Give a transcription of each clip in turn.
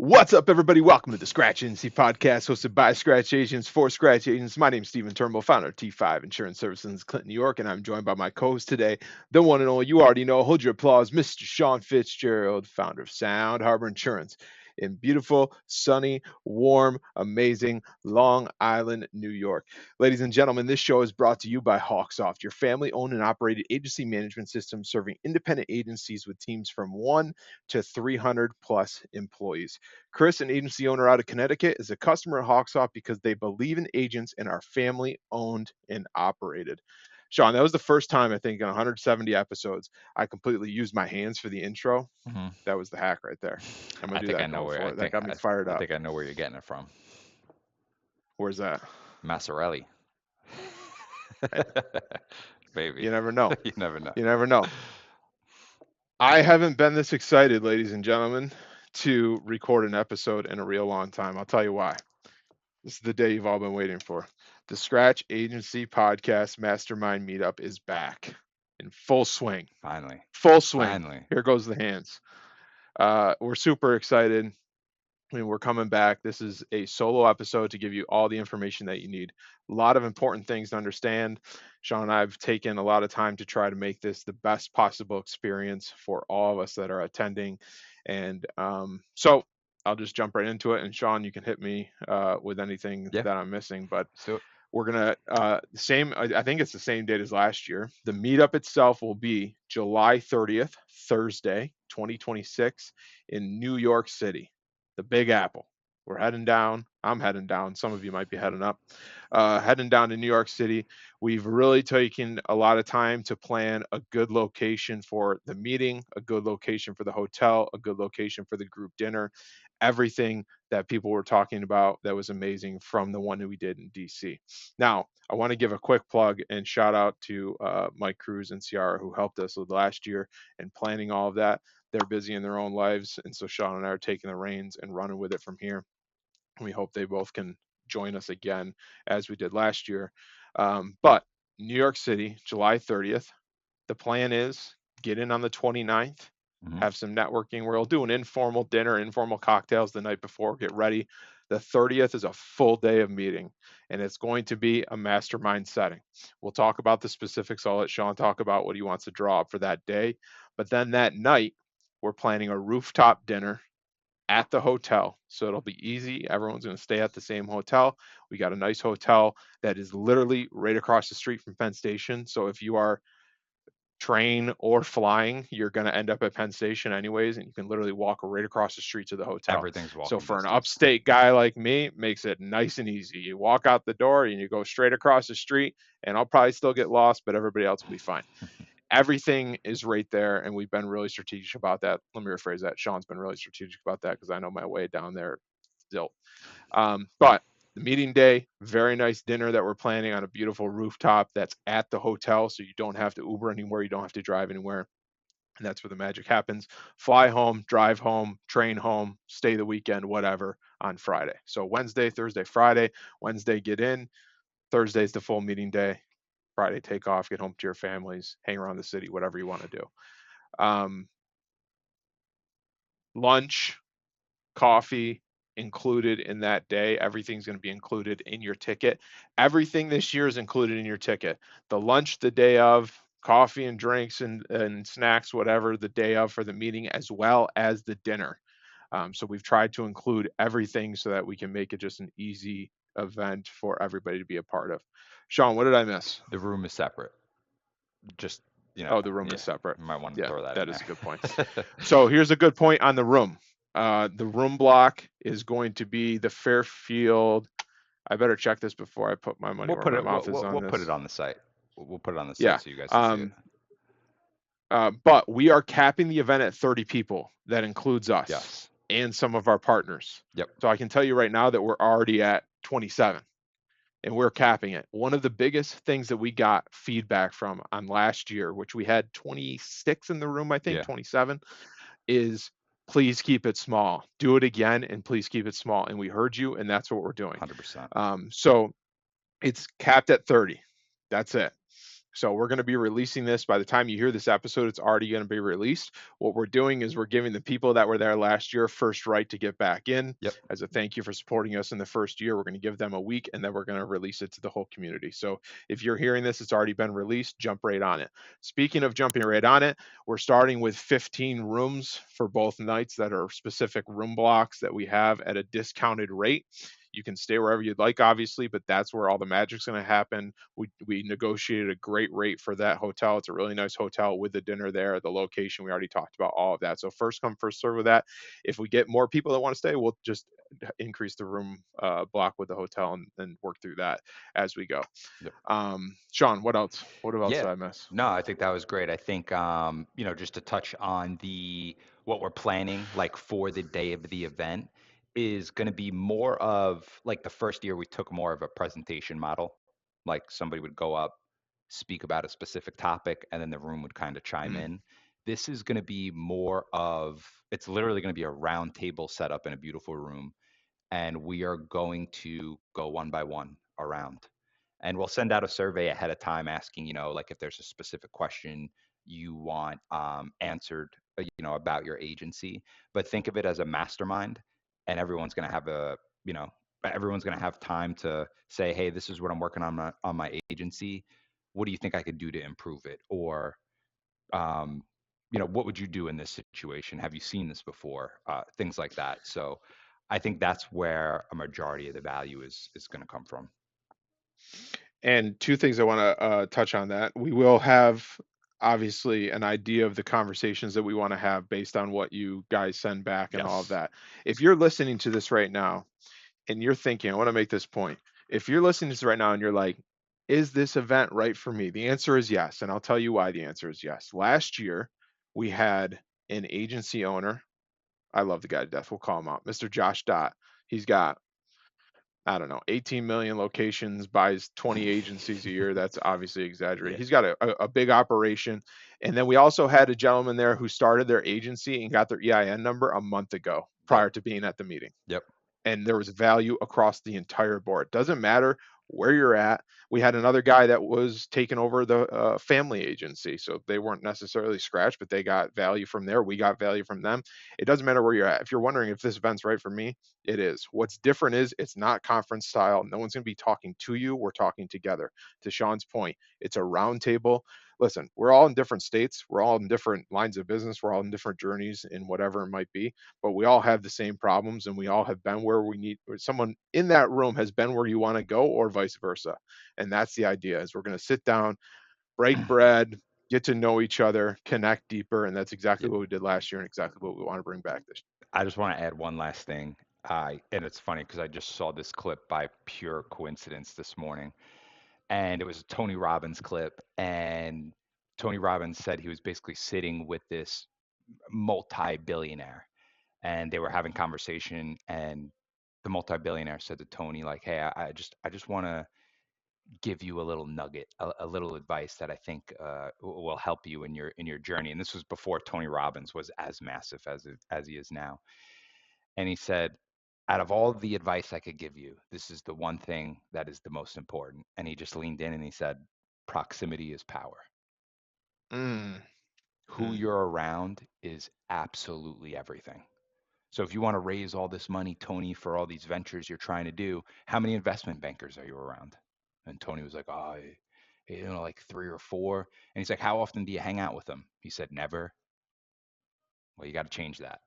What's up, everybody? Welcome to the Scratch Agency podcast, hosted by Scratch Agents for Scratch Agents. My name is Stephen Turnbull, founder of T5 Insurance Services in Clinton, New York, and I'm joined by my co-host today, the one and only, you already know, hold your applause, Mr. Shawn Fitzgerald, founder of Sound Harbor Insurance in beautiful, sunny, warm, amazing Long Island, New York. Ladies and gentlemen, this show is brought to you by Hawksoft, your family-owned and operated agency management system serving independent agencies with teams from 1 to 300 plus employees. Chris, an agency owner out of Connecticut, is a customer at Hawksoft because they believe in agents and are family-owned and operated. Shawn, that was the first time, I think, in 170 episodes, I completely used my hands for the intro. Mm-hmm. That was the hack right there. I'm going to do that going forward. That got me fired I up. think I know where you're getting it from. Where's that? Massarelli. Baby. You never know. You never know. You never know. I haven't been this excited, ladies and gentlemen, to record an episode in a real long time. I'll tell you why. This is the day you've all been waiting for. The Scratch Agency Podcast Mastermind Meetup is back in full swing. Finally. Full swing. Finally. Here goes the hands. We're super excited. I mean, we're coming back. This is a solo episode to give you all the information that you need. A lot of important things to understand. Shawn and I have taken a lot of time to try to make this the best possible experience for all of us that are attending. And so I'll just jump right into it. And Shawn, you can hit me with anything that I'm missing. But we're going to, I think it's the same date as last year. The meetup itself will be July 30th, Thursday, 2026 in New York City. The Big Apple. We're heading down. I'm heading down. Some of you might be heading up. Heading down to New York City. We've really taken a lot of time to plan a good location for the meeting, a good location for the hotel, a good location for the group dinner, everything that people were talking about that was amazing from the one that we did in DC. Now, I want to give a quick plug and shout out to Mike Cruz and Ciara who helped us with last year and planning all of that. They're busy in their own lives, and so Shawn and I are taking the reins and running with it from here. We hope they both can join us again as we did last year. But New York City, July 30th. The plan is get in on the 29th, have some networking. We'll do an informal dinner, informal cocktails the night before, get ready. The 30th is a full day of meeting, and it's going to be a mastermind setting. We'll talk about the specifics. I'll let Shawn talk about what he wants to draw up for that day. But then that night, we're planning a rooftop dinner at the hotel. So it'll be easy. Everyone's going to stay at the same hotel. We got a nice hotel that is literally right across the street from Penn Station. So if you are train or flying, you're going to end up at Penn Station anyways, and you can literally walk right across the street to the hotel. Everything's walking So for distance. an upstate guy like me, it makes it nice and easy. You walk out the door and you go straight across the street, and I'll probably still get lost, but everybody else will be fine. Everything is right there, and we've been really strategic about that. Let me rephrase that. Shawn's been really strategic about that because I know my way down there still. But the meeting day, very nice dinner that we're planning on a beautiful rooftop that's at the hotel, so you don't have to Uber anywhere, you don't have to drive anywhere. And that's where the magic happens. Fly home, drive home, train home, stay the weekend, whatever, on Friday. So Wednesday, Thursday, Friday. Wednesday, get in. Thursday's the full meeting day. Friday, take off, get home to your families, hang around the city, whatever you want to do. Lunch, coffee included in that day. Everything's going to be included in your ticket. Everything this year is included in your ticket. The lunch the day of, coffee and drinks and snacks, whatever, the day of for the meeting, as well as the dinner. So we've tried to include everything so that we can make it just an easy event for everybody to be a part of. Shawn, what did I miss? The room is separate. Just, the room is separate. You might want to throw that in that there. is a good point. So here's a good point on the room. The room block is going to be the Fairfield. I better check this before I put my money where my mouth is on this. We'll put it on the site. We'll put it on the site so you guys can see it. But we are capping the event at 30 people. That includes us and some of our partners. Yep. So I can tell you right now that we're already at 27. And we're capping it. One of the biggest things that we got feedback from on last year, which we had 26 in the room, I think 27, is please keep it small. Do it again, and please keep it small. And we heard you, and that's what we're doing. 100%. So it's capped at 30. That's it. So we're going to be releasing this. By the time you hear this episode, it's already going to be released. What we're doing is we're giving the people that were there last year first right to get back in. Yep. As a thank you for supporting us in the first year. We're going to give them a week, and then we're going to release it to the whole community. So if you're hearing this, it's already been released. Jump right on it. Speaking of jumping right on it, we're starting with 15 rooms for both nights that are specific room blocks that we have at a discounted rate. You can stay wherever you'd like, obviously, but that's where all the magic's going to happen. We negotiated a great rate for that hotel. It's a really nice hotel with the dinner there, the location. We already talked about all of that. So first come, first serve with that. If we get more people that want to stay, we'll just increase the room block with the hotel and work through that as we go. Yep. Shawn, what else? What else Yeah. did I miss? No, I think that was great. I think just to touch on the what we're planning like for the day of the event is going to be more of like the first year we took more of a presentation model. Like somebody would go up, speak about a specific topic, and then the room would kind of chime Mm, in. This is going to be more of it's literally going to be a round table set up in a beautiful room, and we are going to go one by one around. And we'll send out a survey ahead of time asking, like if there's a specific question you want answered, about your agency. But think of it as a mastermind, and you know, everyone's going to have time to say, hey, this is what I'm working on my agency. What do you think I could do to improve it? Or um, what would you do in this situation? Have you seen this before? Things like that. So I think that's where a majority of the value is going to come from. And two things I want to touch on that. We will have obviously an idea of the conversations that we want to have based on what you guys send back and all of Yes. that. If you're listening to this right now and you're thinking, I want to make this point. If you're listening to this right now and you're like, is this event right for me? The answer is yes. And I'll tell you why the answer is yes. Last year, we had an agency owner. I love the guy to death. We'll call him out. Mr. Josh Dot. He's got, I don't know, 18 million locations, buys 20 agencies a year. That's obviously exaggerated. Yeah. He's got a big operation. And then we also had a gentleman there who started their agency and got their EIN number a month ago Yep. prior to being at the meeting, Yep. and there was value across the entire board. Doesn't matter where you're at. We had another guy that was taking over the family agency, so they weren't necessarily Scratch, but they got value from there. We got value from them. It doesn't matter where you're at. If you're wondering if this event's right for me, it is. What's different is it's not conference style. No one's going to be talking to you. We're talking together. To Shawn's point, it's a round table. Listen, we're all in different states. We're all in different lines of business. We're all in different journeys in whatever it might be, but we all have the same problems and we all have been where we need, or someone in that room has been where you want to go, or vice versa. And that's the idea, is we're going to sit down, break bread, get to know each other, connect deeper. And that's exactly Yeah. what we did last year and exactly what we want to bring back this I just want to add one last thing. And it's funny because I just saw this clip by pure coincidence this morning, and it was a Tony Robbins clip. And Tony Robbins said he was basically sitting with this multi-billionaire, and they were having conversation. And the multi-billionaire said to Tony, like, "Hey, I just want to give you a little nugget, a little advice that I think will help you in your journey." And this was before Tony Robbins was as massive as he is now. And he said, "Out of all the advice I could give you, this is the one thing that is the most important." And he just leaned in and he said, "Proximity is power." mm, Who mm, you're around is absolutely everything. So if you want to raise all this money, Tony, for all these ventures you're trying to do, how many investment bankers are you around? And Tony was like, "Oh, like three or four." And he's like, "How often do you hang out with them?" He said, "Never." Well, you got to change that.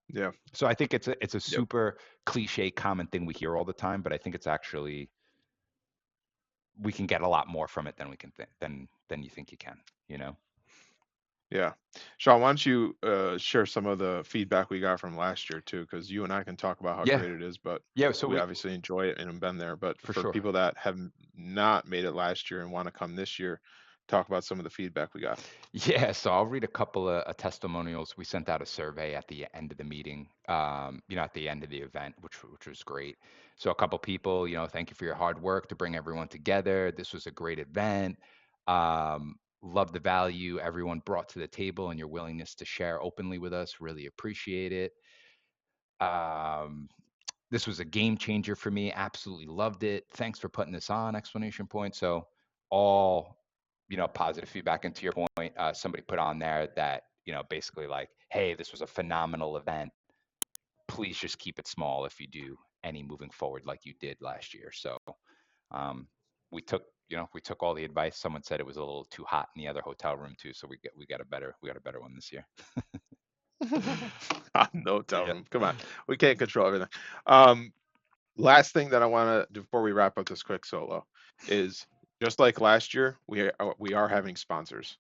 yeah, So I think it's a yep, super cliche common thing we hear all the time, but I think it's actually we can get a lot more from it than we can than you think you can, you know? yeah. Shawn, why don't you share some of the feedback we got from last year too, because you and I can talk about how Yeah. great it is, but Yeah, so we we obviously enjoy it and have been there. But for for sure. people that have not made it last year and want to come this year, talk about some of the feedback we got. Yeah, so I'll read a couple of testimonials. We sent out a survey at the end of the meeting, at the end of the event, which was great. So a couple people, thank you for your hard work to bring everyone together. This was a great event. Love the value everyone brought to the table and your willingness to share openly with us. Really appreciate it. Um, this was a game changer for me. Absolutely loved it. Thanks for putting this on! Explanation point. So all, positive feedback. And to your point, somebody put on there that, basically like, hey, this was a phenomenal event. Please just keep it small if you do any moving forward like you did last year. So um, we took all the advice. Someone said it was a little too hot in the other hotel room too, so we got a better one this year. No hotel Yeah. room. Come on, we can't control everything. Um, Last thing that I want to do before we wrap up this quick solo is just like last year, we are having sponsors.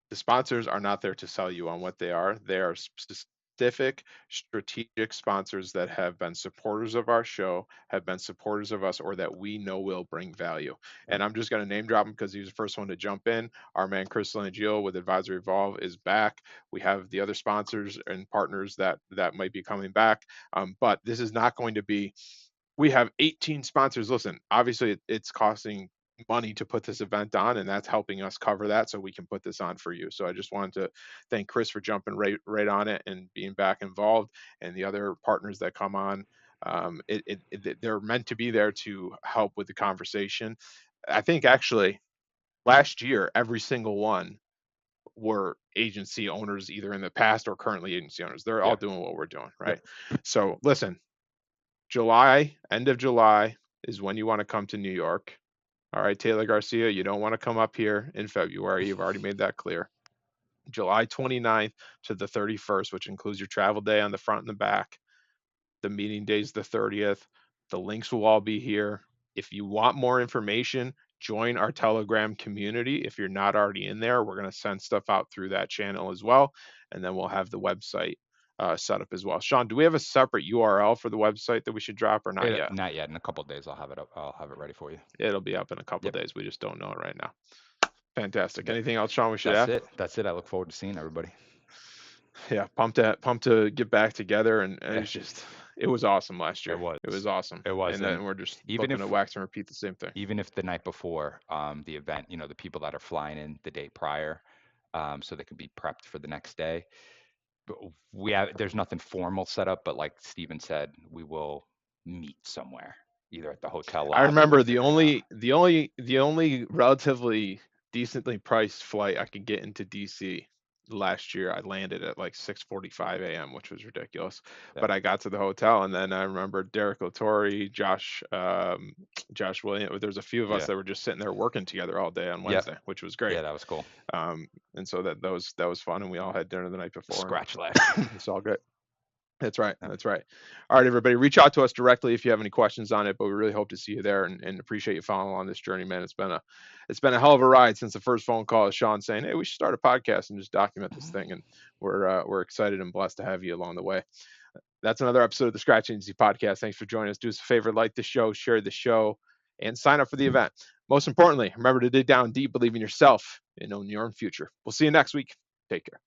The sponsors are not there to sell you on what they are. They are specific strategic sponsors that have been supporters of our show, have been supporters of us, or that we know will bring value. Yep. And I'm just going to name drop him because he was the first one to jump in. Our man Chris Langio with Advisory Evolve is back. We have the other sponsors and partners that might be coming back. But this is not going to be, we have 18 sponsors. Listen, obviously it's costing money to put this event on, and that's helping us cover that so we can put this on for you. So I just wanted to thank Chris for jumping right on it and being back involved, and the other partners that come on. They're meant to be there to help with the conversation. I think actually last year every single one were agency owners, either in the past or currently agency owners. They're all Yep. doing what we're doing, Yep. right? So listen, July, end of July is when you want to come to New York. All right, Taylor Garcia, you don't want to come up here in February. You've already made that clear. July 29th to the 31st, which includes your travel day on the front and the back. The meeting day's the 30th. The links will all be here. If you want more information, join our Telegram community. If you're not already in there, we're going to send stuff out through that channel as well. And then we'll have the website set up as well. Sean, do we have a separate URL for the website that we should drop or not yet? Not yet. In a couple of days, I'll have it up. I'll have it ready for you. It'll be up in a couple Yep. days. We just don't know it right now. Fantastic. That, Anything else, Sean, we should that's add? it. That's it. I look forward to seeing everybody. Yeah, pumped to get back together, and Yeah, it was awesome last it year. was. It was awesome, It was. and And then we're just even looking if to wax and repeat the same thing. even if the night before the event, the people that are flying in the day prior, so they can be prepped for the next day. But there's nothing formal set up, but like Steven said, we will meet somewhere, either at the hotel I lobby. We'll remember the figure it out. only relatively decently priced flight I could get into DC last year. I landed at like 6:45 a.m., which was ridiculous. Yep. But I got to the hotel, and then I remember Derek Latori, Josh Williams. There's a few of us Yeah. that were just sitting there working together all day on Yep. Wednesday, which was great. Yeah, that was cool. And so that was fun, and we all had dinner the night before. Scratch laugh. It's all good. That's right. Yep. That's right. All right, everybody, reach out to us directly if you have any questions on it. But we really hope to see you there, and appreciate you following along this journey, man. It's been a hell of a ride since the first phone call of Sean saying, "Hey, we should start a podcast and just document this thing." And we're excited and blessed to have you along the way. That's another episode of the Scratch Agency Podcast. Thanks for joining us. Do us a favor, like the show, share the show, and sign up for the event. Most importantly, remember to dig down deep, believe in yourself, and own your own future. We'll see you next week. Take care.